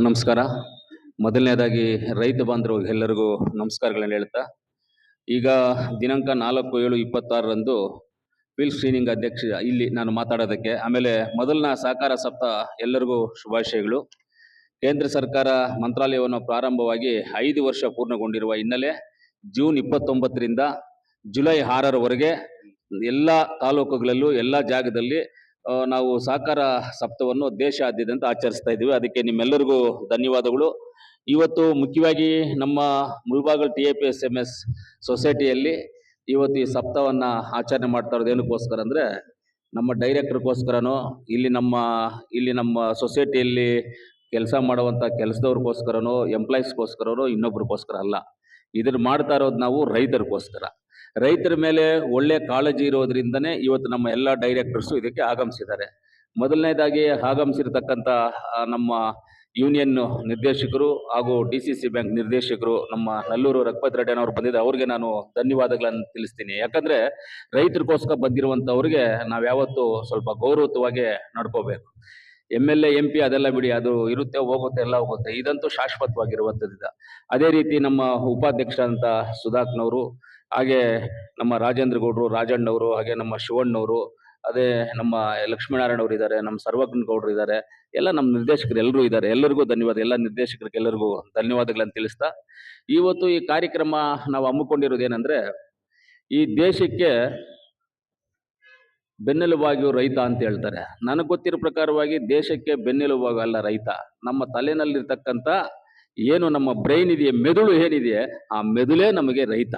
ನಮಸ್ಕಾರ. ಮೊದಲನೇದಾಗಿ ರೈತ ಬಾಂಧವರಿಗೆ ಎಲ್ಲರಿಗೂ ನಮಸ್ಕಾರಗಳನ್ನು ಹೇಳ್ತಾ, ಈಗ ದಿನಾಂಕ 4/7/26ರಂದು ಫೀಲ್ಡ್ ಸ್ಕ್ರೀನಿಂಗ್ ಅಧ್ಯಕ್ಷ ಇಲ್ಲಿ ನಾನು ಮಾತಾಡೋದಕ್ಕೆ, ಆಮೇಲೆ ಮೊದಲನ ಸಹಕಾರ ಸಪ್ತಾಹ ಎಲ್ಲರಿಗೂ ಶುಭಾಶಯಗಳು. ಕೇಂದ್ರ ಸರ್ಕಾರ ಮಂತ್ರಾಲಯವನ್ನು ಪ್ರಾರಂಭವಾಗಿ 5 ವರ್ಷ ಪೂರ್ಣಗೊಂಡಿರುವ ಹಿನ್ನೆಲೆ ಜೂನ್ 29ರಿಂದ ಜುಲೈ 6ರವರೆಗೆ ಎಲ್ಲ ತಾಲೂಕುಗಳಲ್ಲೂ ಎಲ್ಲ ಜಾಗದಲ್ಲಿ ನಾವು ಸಹಕಾರ ಸಪ್ತಾಹವನ್ನು ದೇಶಾದ್ಯಂತ ಆಚರಿಸ್ತಾ ಇದ್ದೀವಿ. ಅದಕ್ಕೆ ನಿಮ್ಮೆಲ್ಲರಿಗೂ ಧನ್ಯವಾದಗಳು. ಇವತ್ತು ಮುಖ್ಯವಾಗಿ ನಮ್ಮ ಮುಳಬಾಗಿಲು TAPSMS ಸೊಸೈಟಿಯಲ್ಲಿ ಇವತ್ತು ಈ ಸಪ್ತಾಹವನ್ನು ಆಚರಣೆ ಮಾಡ್ತಾ ಇರೋದು ಏನಕ್ಕೋಸ್ಕರ ಅಂದರೆ, ನಮ್ಮ ಡೈರೆಕ್ಟರ್ಗೋಸ್ಕರನೋ ಇಲ್ಲಿ ನಮ್ಮ ಸೊಸೈಟಿಯಲ್ಲಿ ಕೆಲಸ ಮಾಡುವಂಥ ಕೆಲಸದವ್ರಿಗೋಸ್ಕರನೋ ಎಂಪ್ಲಾಯೀಸ್ಗೋಸ್ಕರನೋ ಇನ್ನೊಬ್ರಿಗೋಸ್ಕರ ಅಲ್ಲ. ಇದನ್ನು ಮಾಡ್ತಾ ಇರೋದು ನಾವು ರೈತರಿಗೋಸ್ಕರ. ರೈತರ ಮೇಲೆ ಒಳ್ಳೆ ಕಾಳಜಿ ಇರೋದ್ರಿಂದನೇ ಇವತ್ತು ನಮ್ಮ ಎಲ್ಲ ಡೈರೆಕ್ಟರ್ಸು ಇದಕ್ಕೆ ಆಗಮಿಸಿದ್ದಾರೆ. ಮೊದಲನೇದಾಗಿ ಆಗಮಿಸಿರ್ತಕ್ಕಂಥ ನಮ್ಮ ಯೂನಿಯನ್ ನಿರ್ದೇಶಕರು ಹಾಗೂ DCC ಬ್ಯಾಂಕ್ ನಿರ್ದೇಶಕರು ನಮ್ಮ ನಲ್ಲೂರು ರಘುಪತಿ ರೆಡ್ಡಿಯವರು ಬಂದಿದ್ದಾರೆ. ಅವ್ರಿಗೆ ನಾನು ಧನ್ಯವಾದಗಳನ್ನು ತಿಳಿಸ್ತೀನಿ. ಯಾಕಂದರೆ ರೈತರಿಗೋಸ್ಕರ ಬಂದಿರುವಂಥವ್ರಿಗೆ ನಾವು ಯಾವತ್ತೂ ಸ್ವಲ್ಪ ಗೌರವಯುತವಾಗಿ ನಡ್ಕೋಬೇಕು. MLA MP ಅದೆಲ್ಲ ಬಿಡಿ, ಅದು ಇರುತ್ತೆ ಹೋಗುತ್ತೆ ಎಲ್ಲ ಹೋಗುತ್ತೆ, ಇದಂತೂ ಶಾಶ್ವತವಾಗಿರುವಂಥದ್ದು. ಅದೇ ರೀತಿ ನಮ್ಮ ಉಪಾಧ್ಯಕ್ಷ ಅಂತ ಸುಧಾಕ್ನವರು, ಹಾಗೆ ನಮ್ಮ ರಾಜೇಂದ್ರ ಗೌಡರು, ರಾಜಣ್ಣವರು, ಹಾಗೆ ನಮ್ಮ ಶಿವಣ್ಣವರು, ಅದೇ ನಮ್ಮ ಲಕ್ಷ್ಮೀನಾರಾಯಣವರು ಇದ್ದಾರೆ, ನಮ್ಮ ಸರ್ವಜ್ಞ ಗೌಡರು ಇದ್ದಾರೆ, ಎಲ್ಲ ನಮ್ಮ ನಿರ್ದೇಶಕರು ಎಲ್ಲರೂ ಇದ್ದಾರೆ. ಎಲ್ಲರಿಗೂ ಧನ್ಯವಾದ. ಎಲ್ಲ ನಿರ್ದೇಶಕರಿಗೆ ಎಲ್ಲರಿಗೂ ಧನ್ಯವಾದಗಳನ್ನು ತಿಳಿಸ್ತಾ, ಇವತ್ತು ಈ ಕಾರ್ಯಕ್ರಮ ನಾವು ಹಮ್ಮಿಕೊಂಡಿರೋದು ಏನಂದರೆ, ಈ ದೇಶಕ್ಕೆ ಬೆನ್ನೆಲುಬಾಗಿಯು ರೈತ ಅಂತ ಹೇಳ್ತಾರೆ. ನನಗೆ ಗೊತ್ತಿರೋ ಪ್ರಕಾರವಾಗಿ ದೇಶಕ್ಕೆ ಬೆನ್ನೆಲುಬಾಗಲ್ಲ ರೈತ. ನಮ್ಮ ತಲೆನಲ್ಲಿರ್ತಕ್ಕಂಥ ಏನು ನಮ್ಮ ಬ್ರೈನ್ ಇದೆಯೇ, ಮೆದುಳು ಏನಿದೆಯೇ, ಆ ಮೆದುಳೇ ನಮಗೆ ರೈತ.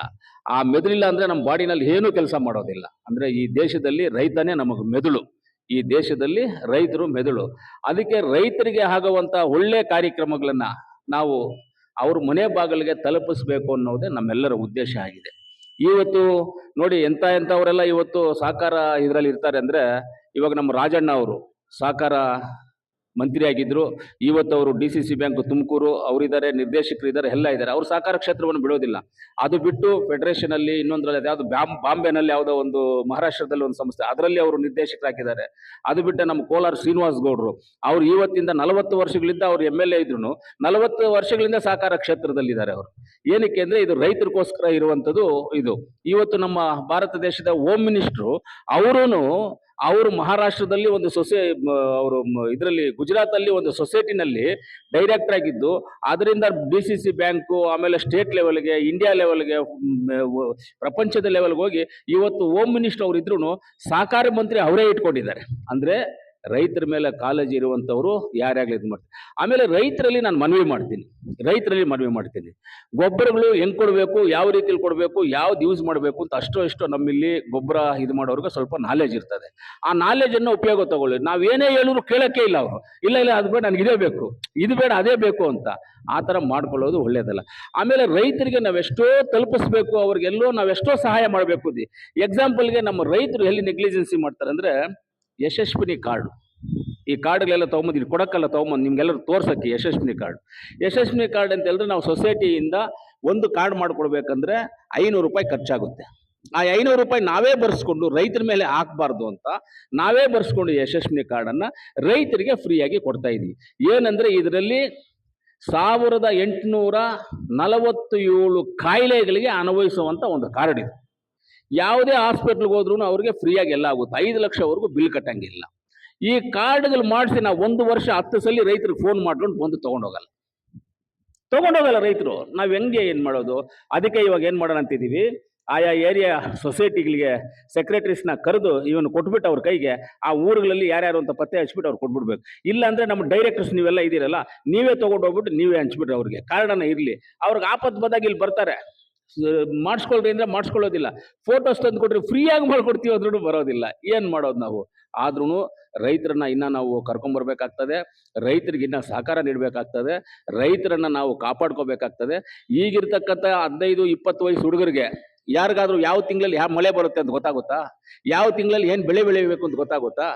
ಆ ಮೆದುಳಿಲ್ಲ ಅಂದರೆ ನಮ್ಮ ಬಾಡಿನಲ್ಲಿ ಏನೂ ಕೆಲಸ ಮಾಡೋದಿಲ್ಲ. ಅಂದರೆ ಈ ದೇಶದಲ್ಲಿ ರೈತನೇ ನಮಗೆ ಮೆದುಳು. ಈ ದೇಶದಲ್ಲಿ ರೈತರು ಮೆದುಳು. ಅದಕ್ಕೆ ರೈತರಿಗೆ ಆಗುವಂಥ ಒಳ್ಳೆ ಕಾರ್ಯಕ್ರಮಗಳನ್ನು ನಾವು ಅವ್ರ ಮನೆ ಬಾಗಿಲಿಗೆ ತಲುಪಿಸ್ಬೇಕು ಅನ್ನೋದೇ ನಮ್ಮೆಲ್ಲರ ಉದ್ದೇಶ ಆಗಿದೆ. ಇವತ್ತು ನೋಡಿ ಎಂಥವರೆಲ್ಲ ಇವತ್ತು ಸಹಕಾರ ಇದರಲ್ಲಿ ಇರ್ತಾರೆ ಅಂದರೆ, ಇವಾಗ ನಮ್ಮ ರಾಜಣ್ಣ ಅವರು ಸಹಕಾರ ಮಂತ್ರಿ ಆಗಿದ್ದರು. ಇವತ್ತು ಅವರು DCC ಬ್ಯಾಂಕ್ ತುಮಕೂರು ಅವರಿದ್ದಾರೆ, ನಿರ್ದೇಶಕರಿದ್ದಾರೆ, ಎಲ್ಲ ಇದ್ದಾರೆ. ಅವರು ಸಹಕಾರ ಕ್ಷೇತ್ರವನ್ನು ಬಿಡೋದಿಲ್ಲ. ಅದು ಬಿಟ್ಟು ಫೆಡರೇಷನಲ್ಲಿ ಇನ್ನೊಂದರಲ್ಲಿ ಯಾವುದು ಬಾಂಬೆನಲ್ಲಿ ಯಾವುದೋ ಒಂದು ಮಹಾರಾಷ್ಟ್ರದಲ್ಲಿ ಒಂದು ಸಂಸ್ಥೆ, ಅದರಲ್ಲಿ ಅವರು ನಿರ್ದೇಶಕರಾಗಿದ್ದಾರೆ. ಅದು ಬಿಟ್ಟು ನಮ್ಮ ಕೋಲಾರ ಶ್ರೀನಿವಾಸ್ ಗೌಡರು, ಅವರು ಇವತ್ತಿಂದ 40 ವರ್ಷಗಳಿಂದ ಅವರು MLA ಇದ್ರು, 40 ವರ್ಷಗಳಿಂದ ಸಹಕಾರ ಕ್ಷೇತ್ರದಲ್ಲಿದ್ದಾರೆ. ಅವರು ಏನಕ್ಕೆ ಅಂದರೆ ಇದು ರೈತರಿಗೋಸ್ಕರ ಇರುವಂಥದ್ದು. ಇದು ಇವತ್ತು ನಮ್ಮ ಭಾರತ ದೇಶದ ಹೋಮ್ ಮಿನಿಸ್ಟ್ರು ಅವರು ಮಹಾರಾಷ್ಟ್ರದಲ್ಲಿ ಒಂದು ಅವರು ಇದರಲ್ಲಿ ಗುಜರಾತಲ್ಲಿ ಒಂದು ಸೊಸೈಟಿನಲ್ಲಿ ಡೈರೆಕ್ಟರ್ ಆಗಿದ್ದು, ಅದರಿಂದ DCC ಬ್ಯಾಂಕು, ಆಮೇಲೆ ಸ್ಟೇಟ್ ಲೆವೆಲ್ಗೆ, ಇಂಡಿಯಾ ಲೆವೆಲ್ಗೆ, ಪ್ರಪಂಚದ ಲೆವೆಲ್ಗೆ ಹೋಗಿ ಇವತ್ತು ಹೋಮ್ ಮಿನಿಸ್ಟರ್ ಅವರು ಇದ್ರು ಸಹಕಾರ ಮಂತ್ರಿ ಅವರೇ ಇಟ್ಕೊಂಡಿದ್ದಾರೆ. ಅಂದರೆ ರೈತರ ಮೇಲೆ ಕಾಳಜಿ ಇರುವಂಥವರು ಯಾರ್ಯಾಗಲಿ ಇದು ಮಾಡ್ತಾರೆ. ಆಮೇಲೆ ರೈತರಲ್ಲಿ ನಾನು ಮನವಿ ಮಾಡ್ತೀನಿ, ಗೊಬ್ಬರಗಳು ಹೆಂಗೆ ಕೊಡಬೇಕು, ಯಾವ ರೀತಿಯಲ್ಲಿ ಕೊಡಬೇಕು, ಯಾವ್ದು ಯೂಸ್ ಮಾಡಬೇಕು ಅಂತ ಅಷ್ಟೋ ನಮ್ಮಿಲ್ಲಿ ಗೊಬ್ಬರ ಇದು ಮಾಡೋರಿಗೆ ಸ್ವಲ್ಪ ನಾಲೆಜ್ ಇರ್ತದೆ. ಆ ನಾಲೆಜನ್ನು ಉಪಯೋಗ ತಗೊಳ್ಳಿ. ನಾವೇನೇ ಹೇಳಿದ್ರು ಕೇಳೋಕ್ಕೆ ಇಲ್ಲ ಅವರು. ಇಲ್ಲ ಅದು ಬೇಡ, ನನಗೆ ಇದೇ ಬೇಕು, ಇದು ಬೇಡ, ಅದೇ ಬೇಕು ಅಂತ ಆ ಥರ ಮಾಡ್ಕೊಳ್ಳೋದು ಒಳ್ಳೆಯದಲ್ಲ. ಆಮೇಲೆ ರೈತರಿಗೆ ನಾವೆಷ್ಟೋ ತಲುಪಿಸ್ಬೇಕು, ಅವ್ರಿಗೆಲ್ಲೋ ನಾವೆಷ್ಟೋ ಸಹಾಯ ಮಾಡಬೇಕು. ಎಕ್ಸಾಂಪಲ್ಗೆ ನಮ್ಮ ರೈತರು ಎಲ್ಲಿ ನೆಗ್ಲಿಜೆನ್ಸಿ ಮಾಡ್ತಾರೆ ಅಂದರೆ, ಯಶಸ್ವಿನಿ ಕಾರ್ಡು, ಈ ಕಾರ್ಡ್ಗಳೆಲ್ಲ ತೊಗೊಂಬಂದು ಇಲ್ಲಿ ಕೊಡೋಕ್ಕಲ್ಲ, ತೊಗೊಂಬಂದು ನಿಮ್ಗೆಲ್ಲರೂ ತೋರ್ಸೋಕ್ಕೆ ಯಶಸ್ವಿನಿ ಕಾರ್ಡ್ ಅಂತ ಹೇಳಿದ್ರೆ, ನಾವು ಸೊಸೈಟಿಯಿಂದ ಒಂದು ಕಾರ್ಡ್ ಮಾಡಿಕೊಡ್ಬೇಕಂದ್ರೆ 500 ರೂಪಾಯಿ ಖರ್ಚಾಗುತ್ತೆ. ಆ 500 ರೂಪಾಯಿ ನಾವೇ ಬರ್ಸ್ಕೊಂಡು, ರೈತರ ಮೇಲೆ ಹಾಕಬಾರ್ದು ಅಂತ ನಾವೇ ಬರ್ಸ್ಕೊಂಡು ಯಶಸ್ವಿನಿ ಕಾರ್ಡನ್ನು ರೈತರಿಗೆ ಫ್ರೀಯಾಗಿ ಕೊಡ್ತಾ ಇದ್ದೀವಿ. ಏನಂದರೆ ಇದರಲ್ಲಿ 1847 ಕಾಯಿಲೆಗಳಿಗೆ ಅನ್ವಯಿಸುವಂಥ ಒಂದು ಕಾರ್ಡ್ ಇದೆ. ಯಾವುದೇ ಹಾಸ್ಪಿಟ್ಲ್ಗೆ ಹೋದ್ರೂ ಅವ್ರಿಗೆ ಫ್ರೀಯಾಗಿ ಎಲ್ಲ ಆಗುತ್ತೆ. 5 ಲಕ್ಷವರೆಗೂ ಬಿಲ್ ಕಟ್ಟಂಗಿಲ್ಲ. ಈ ಕಾರ್ಡ್ಗಳು ಮಾಡಿಸಿ ನಾವು 1 ವರ್ಷ 10 ಸಲ ರೈತರಿಗೆ ಫೋನ್ ಮಾಡ್ಕೊಂಡು ಬಂದು ತೊಗೊಂಡೋಗಲ್ಲ ರೈತರು. ನಾವು ಹೆಂಗೆ ಏನು ಮಾಡೋದು? ಅದಕ್ಕೆ ಇವಾಗ ಏನು ಮಾಡೋಣ ಅಂತಿದ್ದೀವಿ, ಆಯಾ ಏರಿಯಾ ಸೊಸೈಟಿಗಳಿಗೆ ಸೆಕ್ರೆಟರೀಸ್ನ ಕರೆದು ಇವನು ಕೊಟ್ಬಿಟ್ಟು ಅವ್ರ ಕೈಗೆ ಆ ಊರುಗಳಲ್ಲಿ ಯಾರ್ಯಾರು ಅಂತ ಪತ್ತೆ ಹಚ್ಬಿಟ್ಟು ಅವ್ರು ಕೊಟ್ಬಿಡ್ಬೇಕು. ಇಲ್ಲ ಅಂದರೆ ನಮ್ಮ ಡೈರೆಕ್ಟರ್ಸ್ ನೀವೆಲ್ಲ ಇದ್ದೀರಲ್ಲ, ನೀವೇ ತೊಗೊಂಡೋಗ್ಬಿಟ್ಟು ನೀವೇ ಹಂಚ್ಬಿಟ್ರೆ ಅವ್ರಿಗೆ ಕಾರಣನ ಇರಲಿ. ಅವ್ರಿಗೆ ಆಪತ್ತು ಬಂದಾಗ ಇಲ್ಲಿ ಬರ್ತಾರೆ, ಮಾಡಿಸ್ಕೊಳ್ರಿ ಅಂದರೆ ಮಾಡಿಸ್ಕೊಳ್ಳೋದಿಲ್ಲ. ಫೋಟೋಸ್ ತಂದು ಕೊಟ್ಟರೆ ಫ್ರೀಯಾಗಿ ಮಾಡ್ಕೊಡ್ತೀವಿ ಅಂದ್ರೂ ಬರೋದಿಲ್ಲ. ಏನು ಮಾಡೋದು ನಾವು? ಆದ್ರೂ ರೈತರನ್ನ ಇನ್ನೂ ನಾವು ಕರ್ಕೊಂಬರ್ಬೇಕಾಗ್ತದೆ, ರೈತರಿಗೆ ಇನ್ನೂ ಸಹಕಾರ ನೀಡಬೇಕಾಗ್ತದೆ, ರೈತರನ್ನು ನಾವು ಕಾಪಾಡ್ಕೋಬೇಕಾಗ್ತದೆ. ಈಗಿರ್ತಕ್ಕಂಥ 15-20 ವಯಸ್ಸು ಹುಡುಗರಿಗೆ ಯಾರಿಗಾದ್ರೂ ಯಾವ ತಿಂಗಳಲ್ಲಿ ಯಾವ ಮಳೆ ಬರುತ್ತೆ ಅಂತ ಗೊತ್ತಾಗುತ್ತಾ? ಯಾವ ತಿಂಗಳಲ್ಲಿ ಏನು ಬೆಳೆ ಬೆಳಿಬೇಕು ಅಂತ ಗೊತ್ತಾಗುತ್ತಾ?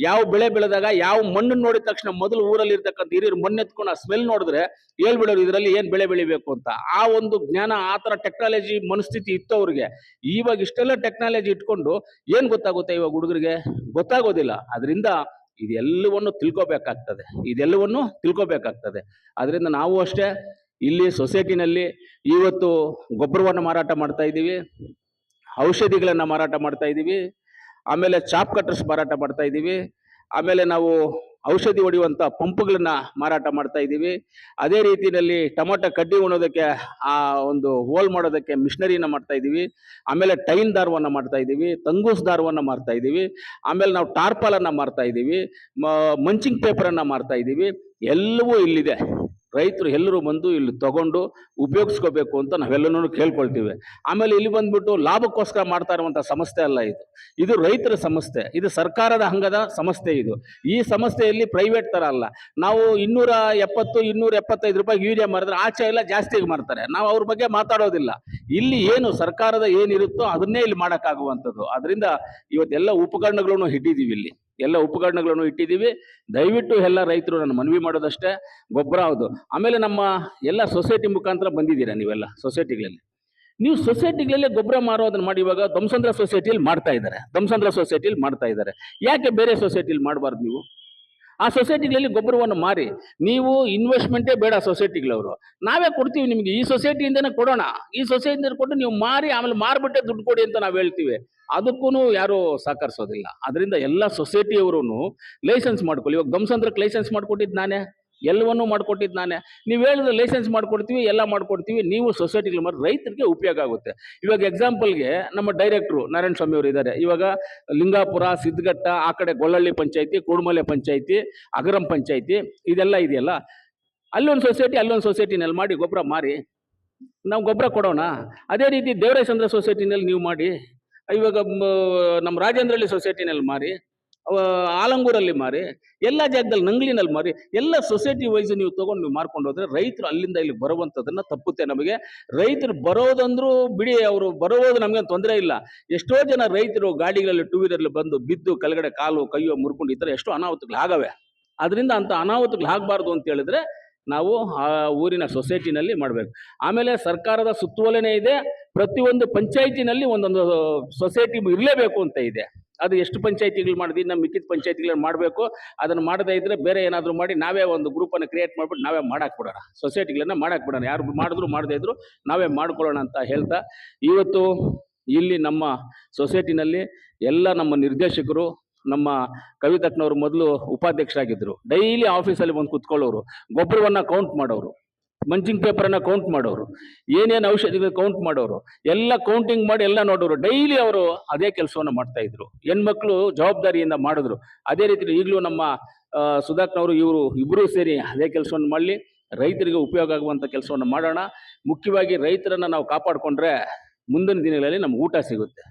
ಯಾವ ಬೆಳೆ ಬೆಳೆದಾಗ ಯಾವ ಮಣ್ಣನ್ನು ನೋಡಿದ ತಕ್ಷಣ ಮೊದಲು ಊರಲ್ಲಿ ಇರ್ತಕ್ಕಂಥ ಹಿರಿಯರು ಮಣ್ಣೆತ್ಕೊಂಡು ಆ ಸ್ಮೆಲ್ ನೋಡಿದ್ರೆ ಹೇಳ್ಬಿಡೋರು ಇದರಲ್ಲಿ ಏನು ಬೆಳೆ ಬೆಳಿಬೇಕು ಅಂತ. ಆ ಒಂದು ಜ್ಞಾನ, ಆ ಥರ ಟೆಕ್ನಾಲಜಿ ಮನಸ್ಥಿತಿ ಇತ್ತು ಅವ್ರಿಗೆ. ಇವಾಗ ಇಷ್ಟೆಲ್ಲ ಟೆಕ್ನಾಲಜಿ ಇಟ್ಕೊಂಡು ಏನು ಗೊತ್ತಾಗುತ್ತೆ ಇವಾಗ ಹುಡುಗರಿಗೆ? ಗೊತ್ತಾಗೋದಿಲ್ಲ. ಅದರಿಂದ ಇದೆಲ್ಲವನ್ನು ತಿಳ್ಕೊಬೇಕಾಗ್ತದೆ. ಅದರಿಂದ ನಾವು ಅಷ್ಟೇ ಇಲ್ಲಿ ಸೊಸೈಟಿನಲ್ಲಿ ಇವತ್ತು ಗೊಬ್ಬರವನ್ನು ಮಾರಾಟ ಮಾಡ್ತಾ ಇದ್ದೀವಿ, ಔಷಧಿಗಳನ್ನು ಮಾರಾಟ ಮಾಡ್ತಾ ಇದ್ದೀವಿ, ಆಮೇಲೆ ಚಾಪ್ ಕಟರ್ಸ್ ಮಾರಾಟ ಮಾಡ್ತಾ ಇದ್ದೀವಿ, ಆಮೇಲೆ ನಾವು ಔಷಧಿ ಹೊಡೆಯುವಂಥ ಪಂಪ್ಗಳನ್ನ ಮಾರಾಟ ಮಾಡ್ತಾ ಇದ್ದೀವಿ. ಅದೇ ರೀತಿಯಲ್ಲಿ ಟೊಮೊಟೊ ಕಡ್ಡಿ ಉಣೋದಕ್ಕೆ ಆ ಒಂದು ಹೋಲ್ ಮಾಡೋದಕ್ಕೆ ಮಿಷನರಿನ ಮಾಡ್ತಾ ಇದ್ದೀವಿ. ಆಮೇಲೆ ಟೈಲ್ ದಾರವನ್ನು ಮಾಡ್ತಾ ಇದ್ದೀವಿ, ತಂಗೂಸ್ ದಾರವನ್ನು ಮಾರ್ತಾ ಇದ್ದೀವಿ. ಆಮೇಲೆ ನಾವು ಟಾರ್ಪಾಲನ್ನು ಮಾರ್ತಾ ಇದ್ದೀವಿ, ಮಂಚಿಂಗ್ ಪೇಪರನ್ನು ಮಾರ್ತಾ ಇದ್ದೀವಿ. ಎಲ್ಲವೂ ಇಲ್ಲಿದೆ. ರೈತರು ಎಲ್ಲರೂ ಬಂದು ಇಲ್ಲಿ ತಗೊಂಡು ಉಪಯೋಗಿಸ್ಕೋಬೇಕು ಅಂತ ನಾವೆಲ್ಲನೂ ಕೇಳ್ಕೊಳ್ತೀವಿ. ಆಮೇಲೆ ಇಲ್ಲಿ ಬಂದ್ಬಿಟ್ಟು ಲಾಭಕ್ಕೋಸ್ಕರ ಮಾಡ್ತಾ ಇರುವಂಥ ಸಂಸ್ಥೆ ಅಲ್ಲ ಇದು. ಇದು ರೈತರ ಸಂಸ್ಥೆ, ಇದು ಸರ್ಕಾರದ ಅಂಗದ ಸಂಸ್ಥೆ. ಈ ಸಂಸ್ಥೆಯಲ್ಲಿ ಪ್ರೈವೇಟ್ ತರ ಅಲ್ಲ. ನಾವು 275 ರೂಪಾಯಿ ಯೂರಿಯಾ ಮಾರಿದ್ರೆ ಆಚೆ ಎಲ್ಲ ಜಾಸ್ತಿಗೆ ಮಾರ್ತಾರೆ. ನಾವು ಅವ್ರ ಬಗ್ಗೆ ಮಾತಾಡೋದಿಲ್ಲ. ಇಲ್ಲಿ ಏನು ಸರ್ಕಾರದ ಏನಿರುತ್ತೋ ಅದನ್ನೇ ಇಲ್ಲಿ ಮಾಡೋಕ್ಕಾಗುವಂಥದ್ದು. ಅದರಿಂದ ಇವತ್ತೆಲ್ಲ ಉಪಕರಣಗಳನ್ನು ಇಟ್ಟಿದ್ದೀವಿ. ದಯವಿಟ್ಟು ಎಲ್ಲ ರೈತರು ನಾನು ಮನವಿ ಮಾಡೋದಷ್ಟೇ, ಗೊಬ್ಬರ ಹೌದು. ಆಮೇಲೆ ನಮ್ಮ ಎಲ್ಲ ಸೊಸೈಟಿ ಮುಖಾಂತರ ಬಂದಿದ್ದೀರಾ ನೀವೆಲ್ಲ ಸೊಸೈಟಿಗಳಲ್ಲಿ. ನೀವು ಸೊಸೈಟಿಗಳಲ್ಲೇ ಗೊಬ್ಬರ ಮಾರೋದನ್ನ ಮಾಡಿ. ಇವಾಗ ದಂಸಂದ್ರ ಸೊಸೈಟಿಯಲ್ಲಿ ಮಾಡ್ತಾ ಇದ್ದಾರೆ. ಯಾಕೆ ಬೇರೆ ಸೊಸೈಟಿಯಲ್ಲಿ ಮಾಡಬಾರ್ದು? ನೀವು ಆ ಸೊಸೈಟಿಗಳಲ್ಲಿ ಗೊಬ್ಬರವನ್ನು ಮಾರಿ. ನೀವು ಇನ್ವೆಸ್ಟ್ಮೆಂಟೇ ಬೇಡ ಸೊಸೈಟಿಗಳವರು, ನಾವೇ ಕೊಡ್ತೀವಿ ನಿಮಗೆ. ಈ ಸೊಸೈಟಿಯಿಂದನೇ ಕೊಡೋಣ, ಈ ಸೊಸೈಟಿಯಿಂದ ಕೊಟ್ಟು ನೀವು ಮಾರಿ, ಆಮೇಲೆ ಮಾರ್ಬಿಟ್ಟೆ ದುಡ್ಡು ಕೊಡಿ ಅಂತ ನಾವು ಹೇಳ್ತೀವಿ. ಅದಕ್ಕೂ ಯಾರು ಸಹಕರಿಸೋದಿಲ್ಲ. ಅದರಿಂದ ಎಲ್ಲ ಸೊಸೈಟಿಯವರು ಲೈಸೆನ್ಸ್ ಮಾಡ್ಕೊಳ್ಳಿ. ಇವಾಗ ದಂಸಂದ್ರಕ್ಕೆ ಲೈಸೆನ್ಸ್ ಮಾಡ್ಕೊಟ್ಟಿದ್ದು ನಾನೇ, ಎಲ್ಲವನ್ನೂ ಮಾಡ್ಕೊಟ್ಟಿದ್ದು ನಾನೇ. ನೀವು ಹೇಳಿದ್ರೆ ಲೈಸೆನ್ಸ್ ಮಾಡ್ಕೊಡ್ತೀವಿ, ಎಲ್ಲ ಮಾಡ್ಕೊಡ್ತೀವಿ. ನೀವು ಸೊಸೈಟಿಗಳು ಮಾಡಿ, ರೈತರಿಗೆ ಉಪಯೋಗ ಆಗುತ್ತೆ. ಇವಾಗ ಎಕ್ಸಾಂಪಲ್ಗೆ ನಮ್ಮ ಡೈರೆಕ್ಟ್ರು ನಾರಾಯಣ ಸ್ವಾಮಿ ಅವರು ಇದ್ದಾರೆ. ಇವಾಗ ಲಿಂಗಾಪುರ, ಸಿದ್ಧಘಟ್ಟ, ಆ ಕಡೆ ಗೊಳ್ಳಳ್ಳಿ ಪಂಚಾಯತಿ, ಕೂಡ್ಮಲೆ ಪಂಚಾಯತಿ, ಅಗರಂ ಪಂಚಾಯತಿ ಇದೆಲ್ಲ ಇದೆಯಲ್ಲ, ಅಲ್ಲೊಂದು ಸೊಸೈಟಿನಲ್ಲಿ ಮಾಡಿ ಗೊಬ್ಬರ ಮಾರಿ ನಾವು ಗೊಬ್ಬರ ಕೊಡೋಣ. ಅದೇ ರೀತಿ ದೇವರಾಜಚಂದ್ರ ಸೊಸೈಟಿನಲ್ಲಿ ನೀವು ಮಾಡಿ, ಇವಾಗ ನಮ್ಮ ರಾಜೇಂದ್ರಹಳ್ಳಿ ಸೊಸೈಟಿನಲ್ಲಿ ಮಾರಿ, ಆಲಂಗೂರಲ್ಲಿ ಮಾರಿ, ಎಲ್ಲ ಜಾಗದಲ್ಲಿ ನಂಗ್ಲಿನಲ್ಲಿ ಮಾರಿ, ಎಲ್ಲ ಸೊಸೈಟಿ ವೈಸ್ ನೀವು ತಗೊಂಡು ನೀವು ಮಾರ್ಕೊಂಡು ಹೋದ್ರೆ ರೈತರು ಅಲ್ಲಿಂದ ಇಲ್ಲಿ ಬರುವಂಥದ್ದನ್ನ ತಪ್ಪುತ್ತೆ. ನಮಗೆ ರೈತರು ಬರೋದಂದ್ರೂ ಬಿಡಿ, ಅವರು ಬರೋದು ನಮಗೆ ತೊಂದರೆ ಇಲ್ಲ. ಎಷ್ಟೋ ಜನ ರೈತರು ಗಾಡಿಗಳಲ್ಲಿ ಟೂ ವೀಲರ್ಲಿ ಬಂದು ಬಿದ್ದು ಕೆಳಗಡೆ ಕಾಲು ಕೈಯೋ ಮುರ್ಕೊಂಡು ಈ ಥರ ಎಷ್ಟೋ ಅನಾಹುತಗಳಾಗವೆ. ಅದರಿಂದ ಅಂಥ ಅನಾಹುತಗಳಾಗಬಾರ್ದು ಅಂತ ಹೇಳಿದ್ರೆ ನಾವು ಆ ಊರಿನ ಸೊಸೈಟಿನಲ್ಲಿ ಮಾಡಬೇಕು. ಆಮೇಲೆ ಸರ್ಕಾರದ ಸುತ್ತೋಲೆನೇ ಇದೆ, ಪ್ರತಿಯೊಂದು ಪಂಚಾಯತಿನಲ್ಲಿ ಒಂದೊಂದು ಸೊಸೈಟಿ ಇರಲೇಬೇಕು ಅಂತ ಇದೆ. ಅದು ಎಷ್ಟು ಪಂಚಾಯತಿಗಳು ಮಾಡಿದ್ವಿ, ನಮ್ಮ ಮಿಕ್ಕಿದ ಪಂಚಾಯತಿಗಳನ್ನ ಮಾಡಬೇಕು. ಅದನ್ನು ಮಾಡದೇ ಇದ್ರೆ ಬೇರೆ ಏನಾದರೂ ಮಾಡಿ ನಾವೇ ಒಂದು ಗ್ರೂಪನ್ನು ಕ್ರಿಯೇಟ್ ಮಾಡಿಬಿಟ್ಟು ನಾವೇ ಮಾಡಾಕ್ಬಿಡೋಣ, ಸೊಸೈಟಿಗಳನ್ನ ಮಾಡಾಕ್ಬಿಡೋಣ. ಯಾರು ಮಾಡಿದ್ರು ಮಾಡದೇ ಇದ್ರು ನಾವೇ ಮಾಡ್ಕೊಳ್ಳೋಣ ಅಂತ ಹೇಳ್ತಾ, ಇವತ್ತು ಇಲ್ಲಿ ನಮ್ಮ ಸೊಸೈಟಿನಲ್ಲಿ ಎಲ್ಲ ನಮ್ಮ ನಿರ್ದೇಶಕರು, ನಮ್ಮ ಕವಿತತ್ನವರು ಮೊದಲು ಉಪಾಧ್ಯಕ್ಷರಾಗಿದ್ದರು. ಡೈಲಿ ಆಫೀಸಲ್ಲಿ ಬಂದು ಕುತ್ಕೊಳ್ಳೋರು, ಗೊಬ್ಬರವನ್ನು ಕೌಂಟ್ ಮಾಡೋರು, ಮಂಚಿಂಗ್ ಪೇಪರನ್ನು ಕೌಂಟ್ ಮಾಡೋರು, ಏನೇನು ಔಷಧಿಗಳು ಕೌಂಟ್ ಮಾಡೋರು, ಎಲ್ಲ ಕೌಂಟಿಂಗ್ ಮಾಡಿ ಎಲ್ಲ ನೋಡೋರು. ಡೈಲಿ ಅವರು ಅದೇ ಕೆಲಸವನ್ನು ಮಾಡ್ತಾ ಇದ್ರು. ಹೆಣ್ಮಕ್ಳು ಜವಾಬ್ದಾರಿಯಿಂದ ಮಾಡಿದ್ರು. ಅದೇ ರೀತಿ ಈಗಲೂ ನಮ್ಮ ಸುಧಾಕ್ನವರು ಇವರು ಇಬ್ಬರೂ ಸೇರಿ ಅದೇ ಕೆಲಸವನ್ನು ಮಾಡಲಿ, ರೈತರಿಗೆ ಉಪಯೋಗ ಆಗುವಂಥ ಕೆಲಸವನ್ನು ಮಾಡೋಣ. ಮುಖ್ಯವಾಗಿ ರೈತರನ್ನು ನಾವು ಕಾಪಾಡಿಕೊಂಡ್ರೆ ಮುಂದಿನ ದಿನಗಳಲ್ಲಿ ನಮ್ಗೆ ಊಟ ಸಿಗುತ್ತೆ.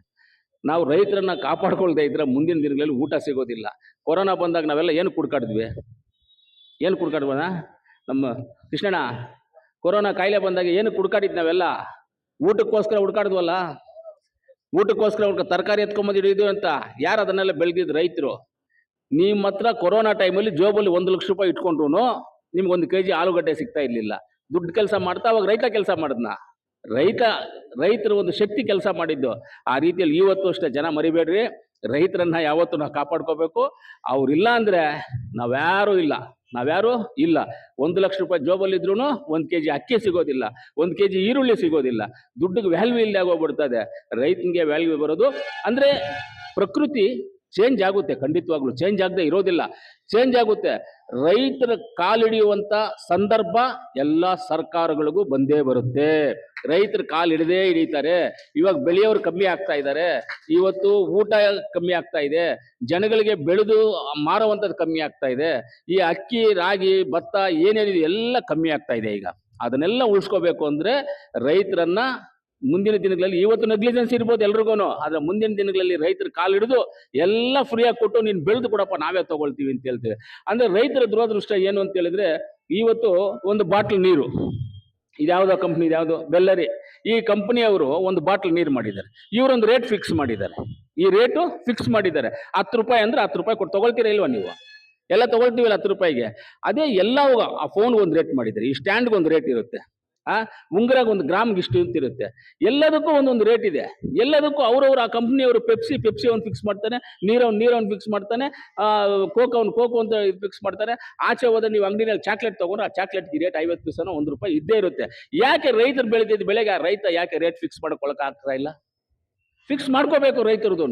ನಾವು ರೈತರನ್ನ ಕಾಪಾಡ್ಕೊಳ್ದೇ ಇದ್ರೆ ಮುಂದಿನ ದಿನಗಳಲ್ಲಿ ಊಟ ಸಿಗೋದಿಲ್ಲ. ಕೊರೋನಾ ಬಂದಾಗ ನಾವೆಲ್ಲ ಏನು ಕುಡ್ಕಾಡಿದ್ವಿ? ನಮ್ಮ ಕೃಷ್ಣಣ್ಣ, ಕೊರೋನಾ ಕಾಯಿಲೆ ಬಂದಾಗ ಏನು ಕುಡ್ಕಾಡಿದ್ ನಾವೆಲ್ಲ? ಊಟಕ್ಕೋಸ್ಕರ ಹುಡ್ಕಾಡಿದ್ವಲ್ಲ. ತರಕಾರಿ ಎತ್ಕೊಂಬಂದು ಹಿಡಿದು ಅಂತ ಯಾರು ಅದನ್ನೆಲ್ಲ ಬೆಳೆದಿದ್ದು? ರೈತರು. ನಿಮ್ಮ ಹತ್ರ ಕೊರೋನಾ ಟೈಮಲ್ಲಿ ಜೋಬಲ್ಲಿ 1 ಲಕ್ಷ ರೂಪಾಯಿ ಇಟ್ಕೊಂಡ್ರು ನಿಮ್ಗೆ 1 kg ಆಲೂಗಡ್ಡೆ ಸಿಗ್ತಾ ಇರಲಿಲ್ಲ. ದುಡ್ಡು ಕೆಲಸ ಮಾಡ್ತಾ ಅವಾಗ ರೈತ ಕೆಲಸ ಮಾಡಿದ್ನ. ರೈತರು ಒಂದು ಶಕ್ತಿ ಕೆಲಸ ಮಾಡಿದ್ದು. ಆ ರೀತಿಯಲ್ಲಿ ಇವತ್ತು ಅಷ್ಟೇ ಜನ ಮರಿಬೇಡ್ರಿ, ರೈತರನ್ನ ಯಾವತ್ತೂ ನಾವು ಕಾಪಾಡ್ಕೋಬೇಕು. ಅವ್ರಿಲ್ಲ ಅಂದ್ರೆ ನಾವ್ಯಾರೂ ಇಲ್ಲ. 1 ಲಕ್ಷ ರೂಪಾಯಿ ಜೋಬಲ್ಲಿದ್ರು 1 kg ಅಕ್ಕಿ ಸಿಗೋದಿಲ್ಲ, 1 kg ಈರುಳ್ಳಿ ಸಿಗೋದಿಲ್ಲ. ದುಡ್ಡಿಗೆ ವ್ಯಾಲ್ಯೂ ಇಲ್ಲದೆ ಆಗೋಗ್ಬಿಡ್ತದೆ. ರೈತನಿಗೆ ವ್ಯಾಲ್ಯೂ ಬರೋದು ಅಂದ್ರೆ ಪ್ರಕೃತಿ ಚೇಂಜ್ ಆಗುತ್ತೆ. ಖಂಡಿತವಾಗ್ಲೂ ಚೇಂಜ್ ಆಗದೆ ಇರೋದಿಲ್ಲ, ಚೇಂಜ್ ಆಗುತ್ತೆ. ರೈತರ ಕಾಲಿಡಿಯುವಂಥ ಸಂದರ್ಭ ಎಲ್ಲ ಸರ್ಕಾರಗಳಿಗೂ ಬಂದೇ ಬರುತ್ತೆ. ರೈತರು ಕಾಲು ಹಿಡಿತಾರೆ. ಇವಾಗ ಬೆಳೆಯೋರು ಕಮ್ಮಿ ಆಗ್ತಾ ಇದ್ದಾರೆ, ಇವತ್ತು ಊಟ ಕಮ್ಮಿ ಆಗ್ತಾ ಇದೆ, ಜನಗಳಿಗೆ ಬೆಳೆದು ಮಾರುವಂಥದ್ದು ಕಮ್ಮಿ ಆಗ್ತಾ ಇದೆ. ಈ ಅಕ್ಕಿ, ರಾಗಿ, ಭತ್ತ ಏನೇನಿದೆ ಎಲ್ಲ ಕಮ್ಮಿ ಆಗ್ತಾ ಇದೆ. ಈಗ ಅದನ್ನೆಲ್ಲ ಉಳಿಸ್ಕೋಬೇಕು ಅಂದರೆ ರೈತರನ್ನ ಮುಂದಿನ ದಿನಗಳಲ್ಲಿ, ಇವತ್ತು ನೆಗ್ಲಿಜೆನ್ಸ್ ಇರ್ಬೋದು ಎಲ್ರಿಗೂ, ಆದರೆ ಮುಂದಿನ ದಿನಗಳಲ್ಲಿ ರೈತರು ಕಾಲು ಹಿಡಿದು ಎಲ್ಲ ಫ್ರೀಯಾಗಿ ಕೊಟ್ಟು ನೀನು ಬೆಳೆದು ಕೊಡಪ್ಪ ನಾವೇ ತಗೊಳ್ತೀವಿ ಅಂತ ಹೇಳ್ತೇವೆ. ಅಂದರೆ ರೈತರ ದುರದೃಷ್ಟ ಏನು ಅಂತ ಹೇಳಿದ್ರೆ, ಇವತ್ತು ಒಂದು ಬಾಟ್ಲ್ ನೀರು, ಇದ್ಯಾವುದೋ ಕಂಪ್ನಿ, ಇದ್ಯಾವುದೋ ಬೆಲ್ಲರಿ, ಈ ಕಂಪ್ನಿಯವರು ಒಂದು ಬಾಟ್ಲ್ ನೀರು ಮಾಡಿದ್ದಾರೆ. ಇವರೊಂದು ರೇಟ್ ಫಿಕ್ಸ್ ಮಾಡಿದ್ದಾರೆ. ಈ ರೇಟು ಫಿಕ್ಸ್ ಮಾಡಿದ್ದಾರೆ. 10 ರೂಪಾಯಿ ಅಂದರೆ 10 ರೂಪಾಯಿ ಕೊಟ್ಟು ತಗೊಳ್ತೀರಾ ಇಲ್ವಾ? ನೀವು ಎಲ್ಲ ತಗೊಳ್ತೀವಲ್ಲ 10 ರೂಪಾಯಿಗೆ. ಅದೇ ಎಲ್ಲ ಆ ಫೋನ್ಗೆ ಒಂದು ರೇಟ್ ಮಾಡಿದ್ದಾರೆ, ಈ ಸ್ಟ್ಯಾಂಡ್ಗೆ ಒಂದು ರೇಟ್ ಇರುತ್ತೆ. ಆ ಉಂಗುರಾಗ ಒಂದು ಗ್ರಾಮ್ಗೆ ಇಷ್ಟು ಅಂತ ಇರುತ್ತೆ. ಎಲ್ಲದಕ್ಕೂ ಒಂದೊಂದು ರೇಟ್ ಇದೆ. ಎಲ್ಲದಕ್ಕೂ ಅವ್ರವ್ರು ಆ ಕಂಪ್ನಿಯವರು ಪೆಪ್ಸಿ ಒಂದು ಫಿಕ್ಸ್ ಮಾಡ್ತಾನೆ, ನೀರವ್ನು ಫಿಕ್ಸ್ ಮಾಡ್ತಾನೆ, ಕೋಕೋ ಅಂತ ಫಿಕ್ಸ್ ಮಾಡ್ತಾರೆ. ಆಚೆ ಹೋದ್ರೆ ನೀವು ಅಂಗಡಿನಲ್ಲಿ ಚಾಕ್ಲೇಟ್ ತಗೊಂಡ್ರೆ ಆ ಚಾಕ್ಲೇಟ್ಗೆ ರೇಟ್ 50 ಪೈಸೆನೋ ₹1 ಇದ್ದೇ ಇರುತ್ತೆ. ಯಾಕೆ ರೈತರು ಬೆಳೆದಿದ್ದ ಬೆಳೆಗೆ ಆ ರೈತ ಯಾಕೆ ರೇಟ್ ಫಿಕ್ಸ್ ಮಾಡ್ಕೊಳಕ್ ಆಗ್ತಾ ಇಲ್ಲ? ಫಿಕ್ಸ್ ಮಾಡ್ಕೋಬೇಕು ರೈತರದು.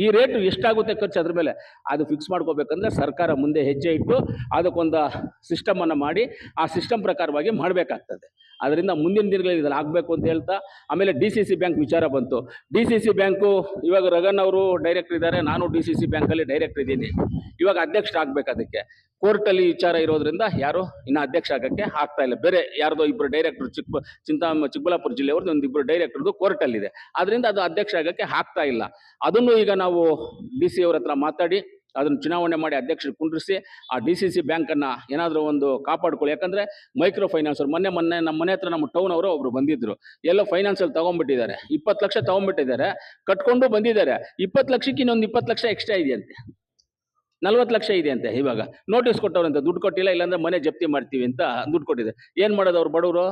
ಈ ರೇಟ್ ಎಷ್ಟಾಗುತ್ತೆ ಖರ್ಚು ಅದ್ರ ಮೇಲೆ ಅದು ಫಿಕ್ಸ್ ಮಾಡ್ಕೋಬೇಕಂದ್ರೆ ಸರ್ಕಾರ ಮುಂದೆ ಹೆಜ್ಜೆ ಇಟ್ಟು ಅದಕ್ಕೊಂದು ಸಿಸ್ಟಮ್ ಅನ್ನು ಮಾಡಿ ಆ ಸಿಸ್ಟಮ್ ಪ್ರಕಾರವಾಗಿ ಮಾಡಬೇಕಾಗ್ತದೆ. ಅದರಿಂದ ಮುಂದಿನ ದಿನಗಳಲ್ಲಿ ಇದನ್ನು ಆಗಬೇಕು ಅಂತ ಹೇಳ್ತಾ, ಆಮೇಲೆ DCC ಬ್ಯಾಂಕ್ ವಿಚಾರ ಬಂತು. DCC ಬ್ಯಾಂಕು ಇವಾಗ ರಗನ್ ಅವರು ಡೈರೆಕ್ಟರ್ ಇದ್ದಾರೆ, ನಾನು DCC ಬ್ಯಾಂಕಲ್ಲಿ ಡೈರೆಕ್ಟರ್ ಇದ್ದೀನಿ. ಇವಾಗ ಅಧ್ಯಕ್ಷ ಆಗ್ಬೇಕು. ಅದಕ್ಕೆ ಕೋರ್ಟಲ್ಲಿ ವಿಚಾರ ಇರೋದ್ರಿಂದ ಯಾರು ಇನ್ನು ಅಧ್ಯಕ್ಷ ಆಗಕ್ಕೆ ಆಗ್ತಾ ಇಲ್ಲ. ಬೇರೆ ಯಾರ್ದೋ ಇಬ್ಬರು ಡೈರೆಕ್ಟರ್ ಚಿಕ್ಕಬಳ್ಳಾಪುರ ಜಿಲ್ಲೆಯವ್ರದ್ದು ಒಂದಿಬ್ಬರು ಡೈರೆಕ್ಟರ್ದು ಕೋರ್ಟಲ್ಲಿದೆ. ಅದರಿಂದ ಅದು ಅಧ್ಯಕ್ಷ ಆಗಕ್ಕೆ ಆಗ್ತಾ ಇಲ್ಲ. ಅದನ್ನು ಈಗ ನಾವು DC ಅವ್ರ ಹತ್ರ ಮಾತಾಡಿ ಅದನ್ನು ಚುನಾವಣೆ ಮಾಡಿ ಅಧ್ಯಕ್ಷರು ಕುಂಡ್ರಿಸಿ ಆ DCC ಬ್ಯಾಂಕನ್ನು ಏನಾದರೂ ಒಂದು ಕಾಪಾಡ್ಕೊಳ್ಳಿ. ಯಾಕಂದರೆ ಮೈಕ್ರೋ ಫೈನಾನ್ಸರ್ ಮೊನ್ನೆ ನಮ್ಮ ಮನೆ ಹತ್ರ ನಮ್ಮ ಟೌನ್ ಅವರು ಒಬ್ರು ಬಂದಿದ್ರು. ಎಲ್ಲೋ ಫೈನಾನ್ಸಲ್ಲಿ ತೊಗೊಂಡ್ಬಿಟ್ಟಿದ್ದಾರೆ, 20 ಲಕ್ಷ ತೊಗೊಂಡ್ಬಿಟ್ಟಿದ್ದಾರೆ, ಕಟ್ಕೊಂಡು ಬಂದಿದ್ದಾರೆ. 20 ಲಕ್ಷಕ್ಕೆ ಇನ್ನೊಂದು 20 ಲಕ್ಷ ಎಕ್ಸ್ಟ್ರಾ ಇದೆಯಂತೆ, 40 ಲಕ್ಷ ಇದೆ ಅಂತೆ. ಇವಾಗ ನೋಟಿಸ್ ಕೊಟ್ಟವ್ರಂತೆ, ದುಡ್ಡು ಕೊಟ್ಟಿಲ್ಲ, ಇಲ್ಲಾಂದ್ರೆ ಮನೆ ಜಪ್ತಿ ಮಾಡ್ತೀವಿ ಅಂತ ದುಡ್ಡು ಕೊಟ್ಟಿದೆ. ಏನು ಮಾಡೋದು? ಅವ್ರು ಬಡವರು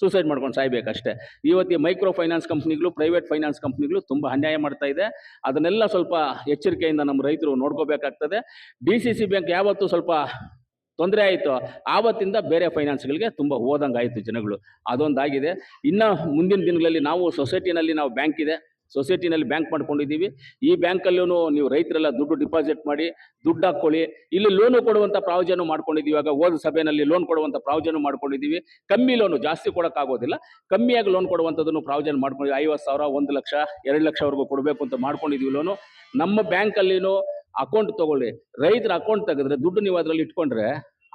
ಸೂಸೈಡ್ ಮಾಡ್ಕೊಂಡು ಸಾಯ್ಬೇಕಷ್ಟೇ. ಇವತ್ತು ಮೈಕ್ರೋ ಫೈನಾನ್ಸ್ ಕಂಪ್ನಿಗಳು, ಪ್ರೈವೇಟ್ ಫೈನಾನ್ಸ್ ಕಂಪ್ನಿಗಳು ತುಂಬ ಅನ್ಯಾಯ ಮಾಡ್ತಾ ಇದೆ. ಅದನ್ನೆಲ್ಲ ಸ್ವಲ್ಪ ಎಚ್ಚರಿಕೆಯಿಂದ ನಮ್ಮ ರೈತರು ನೋಡ್ಕೋಬೇಕಾಗ್ತದೆ. DCC ಬ್ಯಾಂಕ್ ಯಾವತ್ತು ಸ್ವಲ್ಪ ತೊಂದರೆ ಆಯಿತು ಆವತ್ತಿಂದ ಬೇರೆ ಫೈನಾನ್ಸ್ಗಳಿಗೆ ತುಂಬ ಹೋದಂಗೆ ಆಯಿತು ಜನಗಳು. ಅದೊಂದಾಗಿದೆ. ಇನ್ನು ಮುಂದಿನ ದಿನಗಳಲ್ಲಿ ನಾವು ಸೊಸೈಟಿನಲ್ಲಿ ನಾವು ಬ್ಯಾಂಕ್ ಇದೆ, ಸೊಸೈಟಿನಲ್ಲಿ ಬ್ಯಾಂಕ್ ಮಾಡ್ಕೊಂಡಿದ್ದೀವಿ. ಈ ಬ್ಯಾಂಕಲ್ಲೂ ನೀವು ರೈತರೆಲ್ಲ ದುಡ್ಡು ಡಿಪಾಸಿಟ್ ಮಾಡಿ ದುಡ್ಡು ಹಾಕ್ಕೊಳ್ಳಿ. ಇಲ್ಲಿ ಲೋನು ಕೊಡುವಂಥ ಪ್ರಾವಿಜನ್ ಮಾಡ್ಕೊಂಡಿದ್ದೀವಿ. ಇವಾಗ ಹೋದ ಸಭೆಯಲ್ಲಿ ಲೋನ್ ಕೊಡುವಂಥ ಪ್ರಾವಿಜನ್ ಮಾಡ್ಕೊಂಡಿದ್ದೀವಿ. ಕಮ್ಮಿ ಲೋನು, ಜಾಸ್ತಿ ಕೊಡೋಕ್ಕಾಗೋದಿಲ್ಲ, ಕಮ್ಮಿಯಾಗಿ ಲೋನ್ ಕೊಡುವಂಥದ್ದನ್ನು ಪ್ರಾವಿಜನ್ ಮಾಡ್ಕೊಂಡಿದ್ದೀವಿ. 50,000, 1 ಲಕ್ಷ, 2 ಲಕ್ಷವರೆಗೂ ಕೊಡಬೇಕು ಅಂತ ಮಾಡ್ಕೊಂಡಿದ್ದೀವಿ ಲೋನು. ನಮ್ಮ ಬ್ಯಾಂಕಲ್ಲಿನೂ ಅಕೌಂಟ್ ತೊಗೊಳ್ಳಿ. ರೈತರ ಅಕೌಂಟ್ ತೆಗೆದ್ರೆ ದುಡ್ಡು ನೀವು ಅದರಲ್ಲಿ ಇಟ್ಕೊಂಡ್ರೆ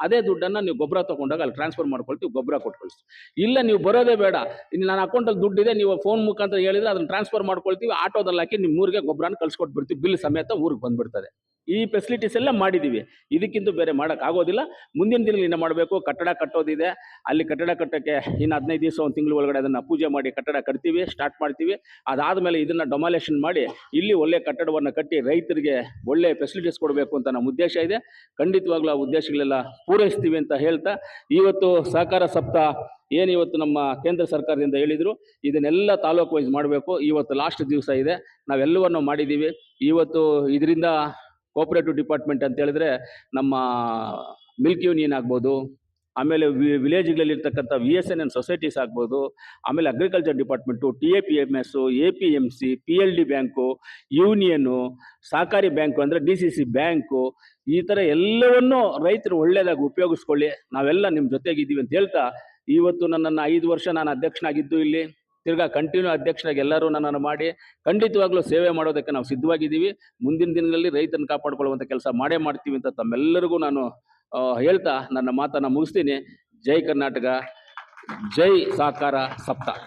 ಅದೇ ದುಡ್ಡನ್ನು ನೀವು ಗೊಬ್ಬರ ತೊಗೊಂಡಾಗ ಅಲ್ಲಿ ಟ್ರಾನ್ಸ್ಫರ್ ಮಾಡ್ಕೊಳ್ತೀವಿ, ಗೊಬ್ಬರ ಕೊಟ್ಟು ಕಳಿಸ್ತೀವಿ. ಇಲ್ಲ ನೀವು ಬರೋದೇ ಬೇಡ, ಇನ್ನು ನನ್ನ ಅಕೌಂಟಲ್ಲಿ ದುಡ್ಡಿದೆ, ನೀವು ಫೋನ್ ಮುಖಾಂತರ ಹೇಳಿದ್ರೆ ಅದನ್ನು ಟ್ರಾನ್ಸ್ಫರ್ ಮಾಡ್ಕೊಳ್ತೀವಿ, ಆಟೋದಲ್ಲಿ ಹಾಕಿ ನಿಮ್ಮ ಊರಿಗೆ ಗೊಬ್ಬರನ ಕಳ್ಸಿಕೊಟ್ಬಿಡ್ತೀವಿ, ಬಿಲ್ ಸಮೇತ ಊರಿಗೆ ಬಂದುಬಿಡ್ತದೆ. ಈ ಫೆಸಿಲಿಟೀಸ್ ಎಲ್ಲ ಮಾಡಿದ್ದೀವಿ. ಇದಕ್ಕಿಂತ ಬೇರೆ ಮಾಡೋಕ್ಕಾಗೋದಿಲ್ಲ. ಮುಂದಿನ ದಿನಗಳಿಂದ ಮಾಡಬೇಕು. ಕಟ್ಟಡ ಕಟ್ಟೋದಿದೆ, ಅಲ್ಲಿ ಕಟ್ಟಡ ಕಟ್ಟೋಕ್ಕೆ ಇನ್ನು 15 ದಿವಸ, 1 ತಿಂಗಳು ಒಳಗಡೆ ಅದನ್ನು ಪೂಜೆ ಮಾಡಿ ಕಟ್ಟಡ ಕಟ್ತೀವಿ, ಸ್ಟಾರ್ಟ್ ಮಾಡ್ತೀವಿ. ಅದಾದಮೇಲೆ ಇದನ್ನು ಡೊಮಾಲೇಷನ್ ಮಾಡಿ ಇಲ್ಲಿ ಒಳ್ಳೆ ಕಟ್ಟಡವನ್ನು ಕಟ್ಟಿ ರೈತರಿಗೆ ಒಳ್ಳೆ ಫೆಸಿಲಿಟೀಸ್ ಕೊಡಬೇಕು ಅಂತ ನಮ್ಮ ಉದ್ದೇಶ ಇದೆ. ಖಂಡಿತವಾಗ್ಲೂ ಆ ಉದ್ದೇಶಗಳೆಲ್ಲ ಪೂರೈಸ್ತೀವಿ ಅಂತ ಹೇಳ್ತಾ, ಇವತ್ತು ಸಹಕಾರ ಸಪ್ತಾಹ ಏನಿವತ್ತು ನಮ್ಮ ಕೇಂದ್ರ ಸರ್ಕಾರದಿಂದ ಹೇಳಿದರು, ಇದನ್ನೆಲ್ಲ ತಾಲೂಕು ವೈಸ್ ಮಾಡಬೇಕು. ಇವತ್ತು ಲಾಸ್ಟ್ ದಿವಸ ಇದೆ, ನಾವೆಲ್ಲವನ್ನು ಮಾಡಿದ್ದೀವಿ. ಇವತ್ತು ಇದರಿಂದ ಕೋಆಪರೇಟಿವ್ ಡಿಪಾರ್ಟ್ಮೆಂಟ್ ಅಂತ ಹೇಳಿದ್ರೆ ನಮ್ಮ ಮಿಲ್ಕ್ ಯೂನಿಯನ್ ಆಗ್ಬೋದು, ಆಮೇಲೆ ವಿಲೇಜ್ಗಳಲ್ಲಿರ್ತಕ್ಕಂಥ VSNN ಸೊಸೈಟೀಸ್ ಆಗ್ಬೋದು, ಆಮೇಲೆ agriculture department, TAPMS, APMC, PLD bank, union, ಸಹಕಾರಿ ಬ್ಯಾಂಕು ಅಂದರೆ DCC ಬ್ಯಾಂಕು, ಈ ಥರ ಎಲ್ಲವನ್ನೂ ರೈತರು ಒಳ್ಳೆಯದಾಗಿ ಉಪಯೋಗಿಸ್ಕೊಳ್ಳಿ. ನಾವೆಲ್ಲ ನಿಮ್ಮ ಜೊತೆಗಿದ್ದೀವಿ ಅಂತ ಹೇಳ್ತಾ, ಇವತ್ತು ನನ್ನನ್ನು 5 ವರ್ಷ ನಾನು ಅಧ್ಯಕ್ಷನಾಗಿದ್ದು, ಇಲ್ಲಿ ತಿರ್ಗಾ ಕಂಟಿನ್ಯೂ ಅಧ್ಯಕ್ಷರಾಗಿ ಎಲ್ಲರೂ ನನ್ನನ್ನು ಮಾಡಿ ಖಂಡಿತವಾಗ್ಲೂ ಸೇವೆ ಮಾಡೋದಕ್ಕೆ ನಾವು ಸಿದ್ಧವಾಗಿದ್ದೀವಿ. ಮುಂದಿನ ದಿನಗಳಲ್ಲಿ ರೈತನ ಕಾಪಾಡ್ಕೊಳ್ಳುವಂಥ ಕೆಲಸ ಮಾಡೇ ಮಾಡ್ತೀವಿ ಅಂತ ತಮ್ಮೆಲ್ಲರಿಗೂ ನಾನು ಹೇಳ್ತಾ ನನ್ನ ಮಾತನ್ನು ಮುಗಿಸ್ತೀನಿ. ಜೈ ಕರ್ನಾಟಕ, ಜೈ ಸಹಕಾರ ಸಪ್ತಾಹ.